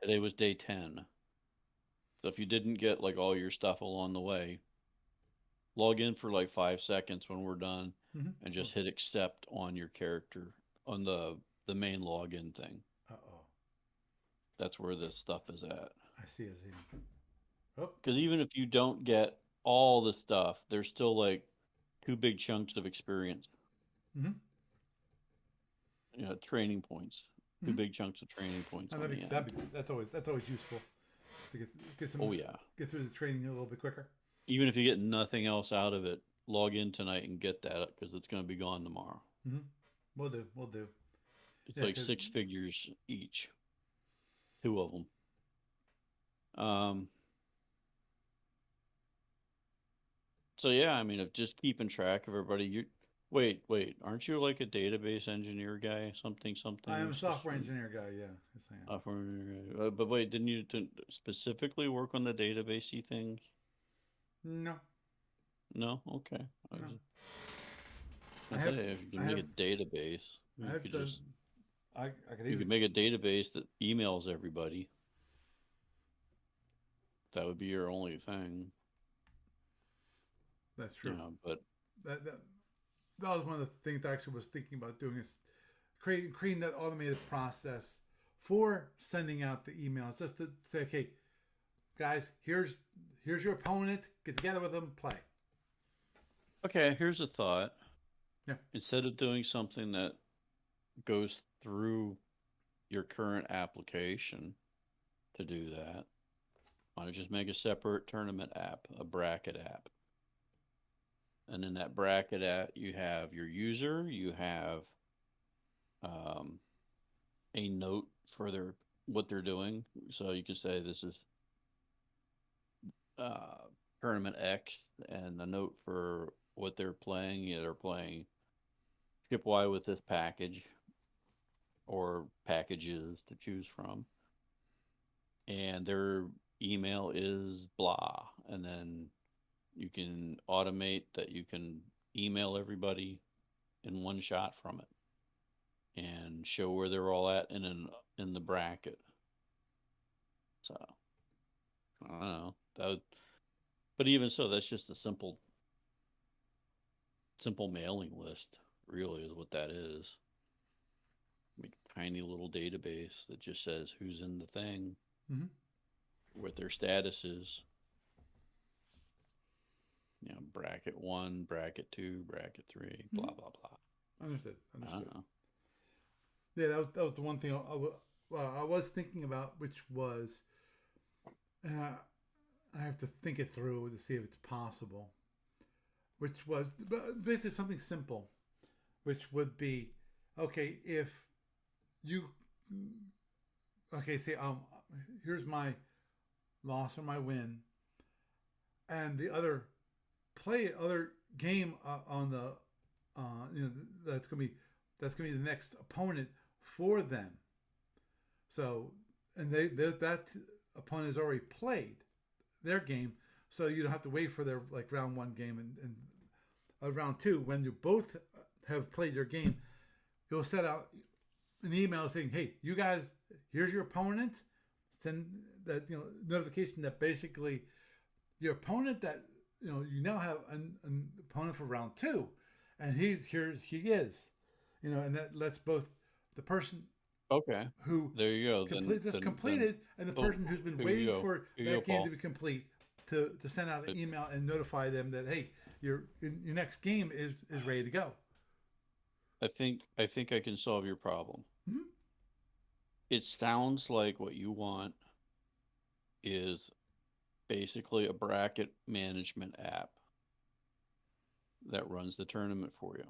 Today was day 10. So if you didn't get like all your stuff along the way, log in for like 5 seconds when we're done, and Mm-hmm. just hit accept on your character on the main login thing. Uh oh. That's where this stuff is at. I see. I see. Oh. Because even if you don't get all the stuff, there's still like 2 big chunks of experience. Mm-hmm. Training points. Two Mm-hmm. big chunks of training points And on the end. that's always useful to get some Oh yeah. get through the training a little bit quicker. Even if you get nothing else out of it, log in tonight and get that because it's going to be gone tomorrow. Mm-hmm. We'll do. We'll do. It's Yeah. like 6 figures each. 2 of them. So yeah, I mean, of just keeping track of everybody. You wait, aren't you like a database engineer guy? Something, I am something. a software engineer guy. Yeah. Yes, I am. Software engineer guy. But wait, didn't you specifically work on the databasey things? No. No, okay. No. I say if you I can make have. a database, I you have could done. just I could you easily. could make a database that emails everybody. That would be your only thing, That's true. But That, that that was one of the things I actually was thinking about doing is creating that automated process for sending out the emails, just to say, okay, guys, here's your opponent. Get together with them, play. okay. Here's a thought. Yeah. Instead of doing something that goes through your current application to do that, why don't you just make a separate tournament app, a bracket app? And in that bracket app, you have your user, you have um, a note for what they're doing. So you can say this is uh, tournament X, and a note for what they're playing. Yeah, they're playing Skip Y with this package or packages to choose from, and their email is blah, and then you can automate that you can email everybody in one shot from it and show where they're all at in the bracket. So I don't know that would, but even so, that's just a simple mailing list. Really, is what that is. Make a tiny little database that just says who's in the thing, Mm-hmm. what their status is. Bracket 1, bracket 2, bracket 3, Mm-hmm. blah blah blah. Understood. I Understood. don't know. Yeah, that was the one thing I was thinking about, which was, I have to think it through to see if it's possible. Which was basically something simple, which would be, okay, if you, okay, say, here's my loss or my win, and the other game on the, that's gonna be the next opponent for them. So, and that opponent has already played their game, so you don't have to wait for their like round 1 game and round 2 when you both have played your game. You'll set out an email saying, "Hey, you guys, here's your opponent." Send that notification that basically your opponent that you now have an opponent for round 2, and he is, and that lets both the person Okay, who there you go. Then completed and the oh, person who's been here you waiting go. for Here you go, that game to Paul. be complete to send out an email and notify them that, hey, your next game is ready to go. I think I can solve your problem. Mm-hmm. It sounds like what you want is basically a bracket management app that runs the tournament for you.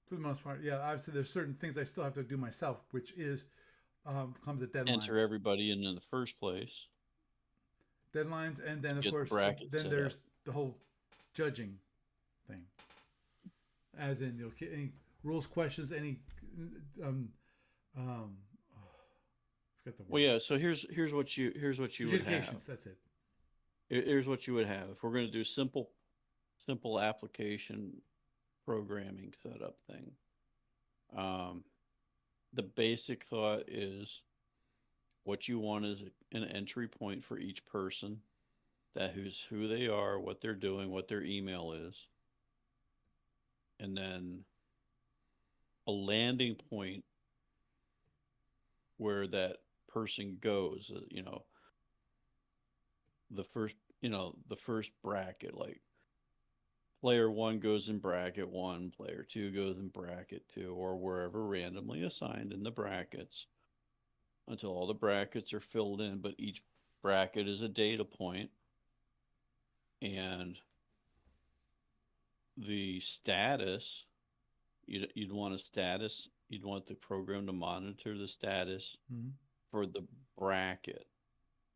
For the most part, yeah. Obviously, there's certain things I still have to do myself, which is comes at Enter deadlines, everybody in the first place and to then of get the course, bracket then set up. there's the whole judging thing, as in any rules questions, any um um, I forget the Well, word, yeah. So here's what you would have. adjudications. That's it. Here's what you would have if we're going to do simple application programming setup thing. Um, the basic thought is what you want is an entry point for each person, that who they are, what they're doing, what their email is, and then a landing point where that person goes. The first bracket, like player one goes in bracket one, player two goes in bracket two, or wherever randomly assigned in the brackets until all the brackets are filled in. But each bracket is a data point, and the status, you'd want a status, you'd want the program to monitor the status Mm-hmm. for the bracket.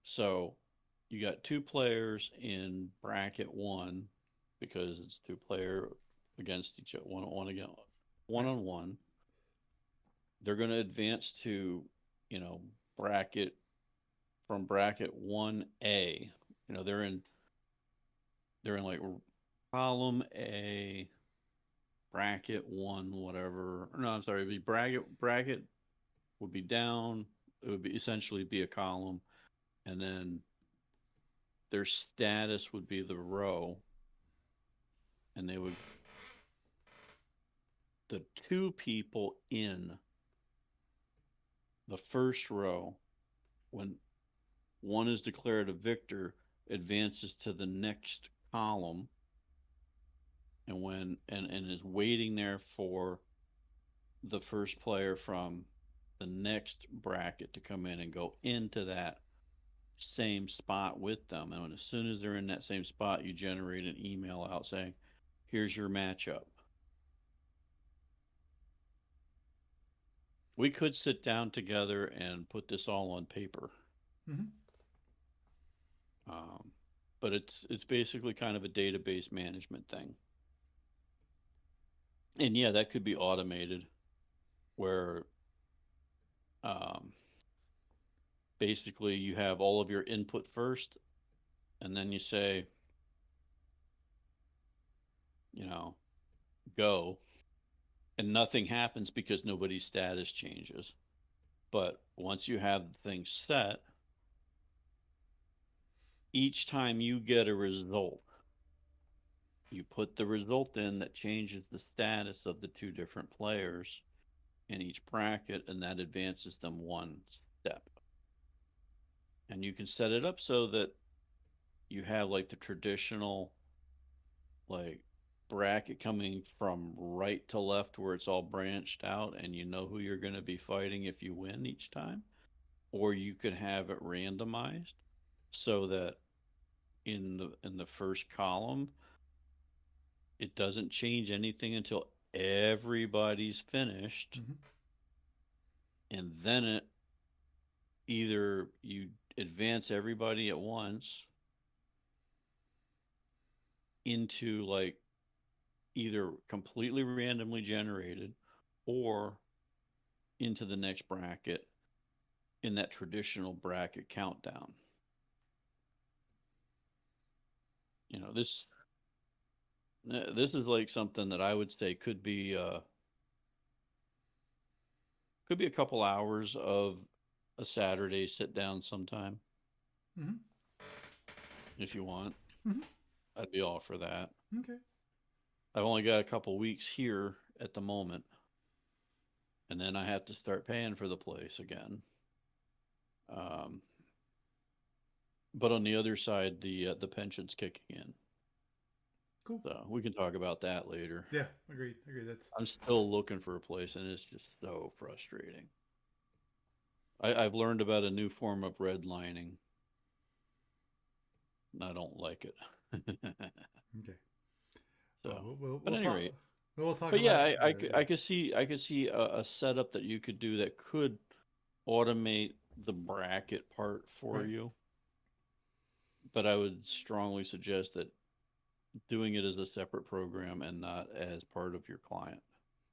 So you got two players in bracket one because it's two player against each other, one on one again, one Right. on one. They're going to advance to, you know, bracket from bracket one A. They're in like column A, bracket one, whatever. No, I'm sorry. It'd be bracket would be down. It would be essentially be a column, and then their status would be the row, and the two people in the first row, when one is declared a victor, advances to the next column, and is waiting there for the first player from the next bracket to come in and go into that same spot with them. And as soon as they're in that same spot, you generate an email out saying, "Here's your matchup." We could sit down together and put this all on paper, Mm-hmm. um, but it's basically kind of a database management thing. And yeah, that could be automated, where um, basically you have all of your input first, and then you say, you know, go, and nothing happens because nobody's status changes. But once you have the thing set, each time you get a result, you put the result in that changes the status of the two different players in each bracket, and that advances them one step. And you can set it up so that you have like the traditional, like, bracket coming from right to left where it's all branched out, and you know who you're going to be fighting if you win each time. Or you could have it randomized so that in the first column it doesn't change anything until everybody's finished, Mm-hmm. and then either you advance everybody at once into, like, either completely randomly generated or into the next bracket in that traditional bracket countdown. You know, this is like something that I would say could be a couple hours of a Saturday sit down sometime Mm-hmm. if you want. Mm-hmm. I'd be all for that. Okay. I've only got a couple weeks here at the moment, and then I have to start paying for the place again. Um, but on the other side, the pension's kicking in, Cool. so we can talk about that later. Yeah. Agreed. Agreed. That's I'm still looking for a place, and it's just so frustrating. I've learned about a new form of redlining, and I don't like it. okay. So, but We'll at any talk. rate, We'll talk but about yeah, it I later. could Yes. I could see a setup that you could do that could automate the bracket part for Right. you. But I would strongly suggest that doing it as a separate program and not as part of your client.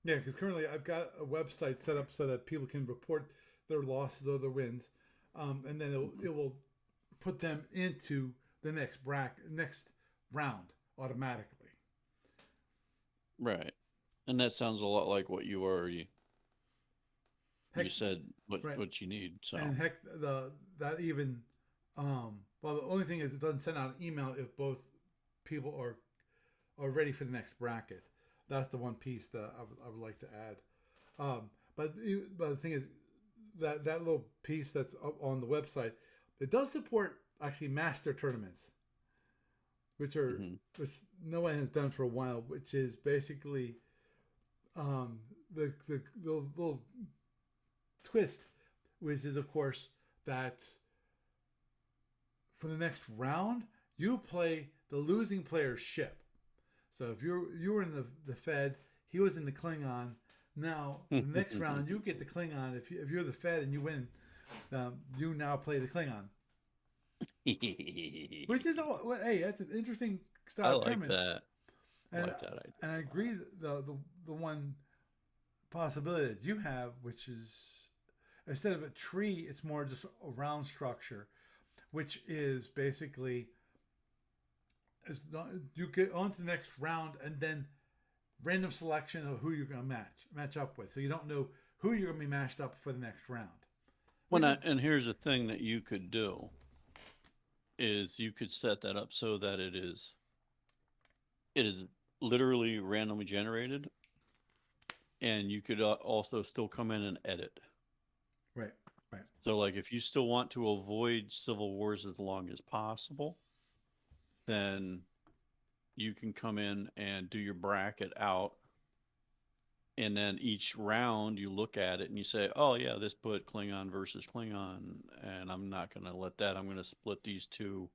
Yeah, because currently I've got a website set up so that people can report their losses or their wins, and then it will put them into the next round automatically. Right. And that sounds a lot like what you already you Heck, said right, what you need. So, and heck, the that even well, the only thing is it doesn't send out an email if both people are ready for the next bracket. That's the one piece that I would like to add. But the thing is that little piece that's up on the website, it does support actually master tournaments, which are mhm. which no one has done for a while, which is basically um, the little twist, which is of course that for the next round you play the losing player's ship. So if you were in the Fed, he was in the Klingon. Now for the next round, you get the Klingon. If you're the Fed and you win, you now play the Klingon, which is all. Well, hey, that's an interesting I style like tournament, that. I and like that idea. and I agree the one possibility that you have, which is instead of a tree, it's more just a round structure, which is basically is you get on to the next round and then random selection of who you're going to match up with. So you don't know who you're going to be matched up for the next round, Well, which is and here's the thing that you could do is you could set that up so that it is literally randomly generated, and you could also still come in and edit. right, right. So, like, if you still want to avoid civil wars as long as possible, then you can come in and do your bracket out, and then each round you look at it and you say, "Oh yeah, this put Klingon versus Klingon, and I'm not going to let that. I'm going to split these two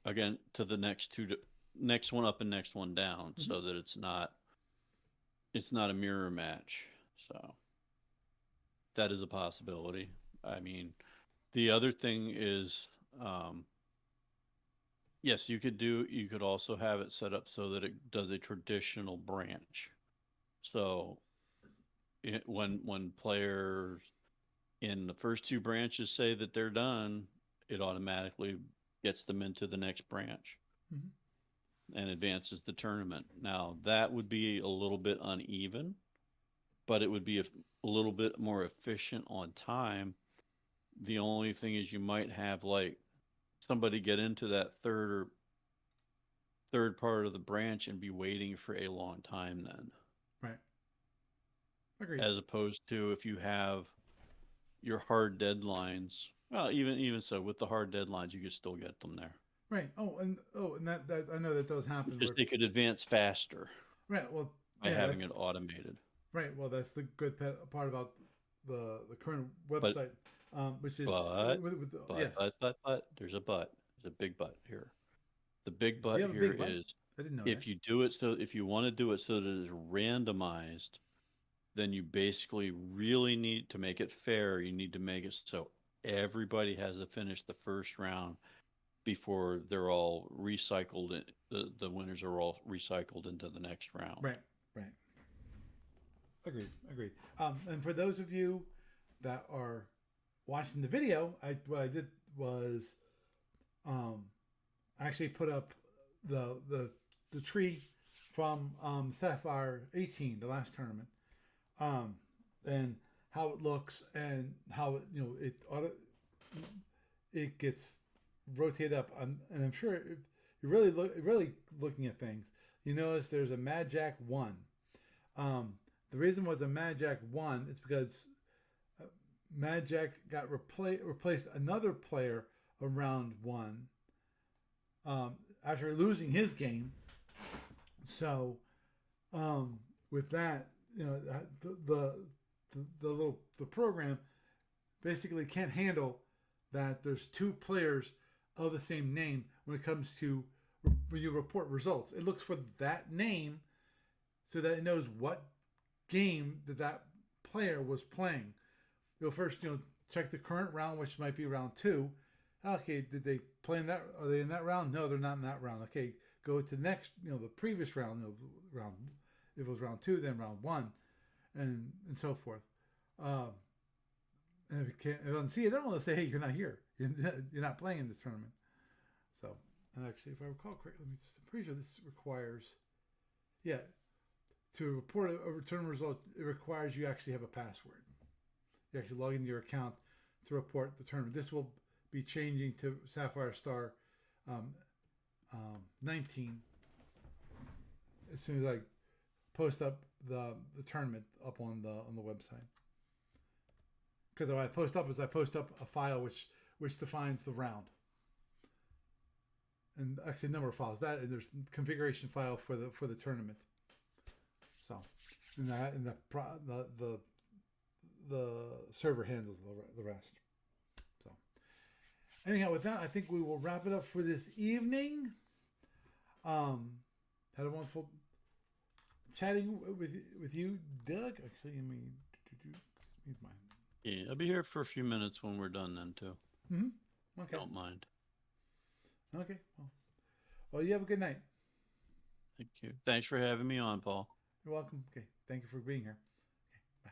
again to the next one up and next one down, Mm-hmm. so that it's not a mirror match." So that is a possibility. I mean, the other thing is, um, yes, you could also have it set up so that it does a traditional branch. So when players in the first two branches say that they're done, it automatically gets them into the next branch Mm-hmm. and advances the tournament. Now, that would be a little bit uneven, but it would be a little bit more efficient on time. The only thing is you might have like somebody get into that third part of the branch and be waiting for a long time then, Right. Agreed. as opposed to if you have your hard deadlines. Well, even so, with the hard deadlines, you could still get them there. Right. And that I know that does It's happen. just Where they could advance faster right. Well, by yeah. That having it automated. right. Well, that's the good part about the current But website, which is but with the, but yes. but but but there's a but. There's a big but here. The big You but have a here big butt. is I didn't know that. if you want to do it so that it is randomized, then you basically really need to make it fair. You need to make it so everybody has to finish the first round before they're all recycled. The winners are all recycled into the next round. Right. Right. Agreed. Agreed. And for those of you that are watching the video, what I did was I actually put up the tree from Sapphire 18, the last tournament, and how it looks and how it gets rotated up. And I'm sure if you're really looking at things, you notice there's a Mad Jack 1. The reason was a Mad Jack 1 is because Mad Jack got replaced another player around 1 after losing his game. So with that, the program basically can't handle that there's two players of the same name when it comes to when you report results, it looks for that name so that it knows what game that player was playing. You'll first, check the current round, which might be round 2. Okay, did they play in that? Are they in that round? No, they're not in that round. Okay, go to the next, the previous round, round. If it was round 2, then round 1, and so forth. And if it doesn't see it, it'll say, hey, you're not here. You're not playing in this tournament. So, and actually, if I recall correctly, I'm pretty sure this requires, to report a return result, it requires you actually have a password. You actually log into your account to report the tournament. This will be changing to Sapphire Star 19 as soon as I post up the tournament up on the website. Because what I post up is I post up a file which defines the round, and actually a number of files. That and there's configuration file for the tournament. So, and the server handles the rest. So, anyhow, with that, I think we will wrap it up for this evening. Had a wonderful chatting with you, Doug. Actually, let me need mine. Yeah, I'll be here for a few minutes when we're done then too. Mm-hmm. Okay. Don't mind. Okay. Well, you have a good night. Thank you. Thanks for having me on, Paul. You're welcome. Okay. Thank you for being here. Okay. Bye.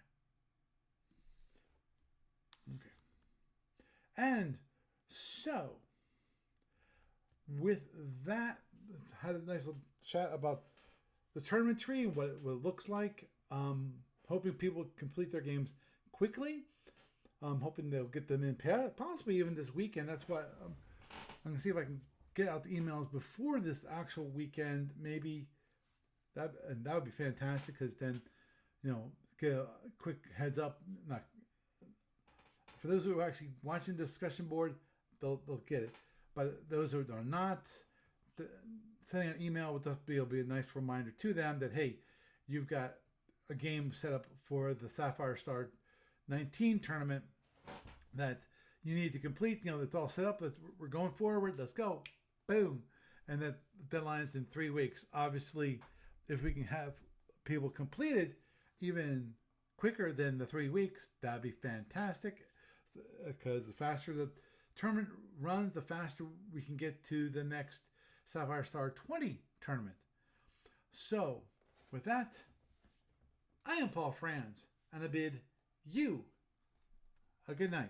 Okay. And so, with that, had a nice little chat about the tournament tree and what it looks like. Hoping people complete their games quickly. I'm hoping they'll get them in possibly even this weekend. That's why I'm going to see if I can get out the emails before this actual weekend. Maybe that would be fantastic, because then, get a quick heads up. Not for those who are actually watching the discussion board, they'll get it. But those who are not, sending an email will be a nice reminder to them that, hey, you've got a game set up for the Sapphire Star 19 tournament that you need to complete. It's all set up. We're going forward. Let's go. Boom. And that deadline's in 3 weeks. Obviously, if we can have people completed even quicker than the 3 weeks, that'd be fantastic. Because the faster the tournament runs, the faster we can get to the next Sapphire Star 20 tournament. So, with that, I am Paul Franz, and I bid you a good night.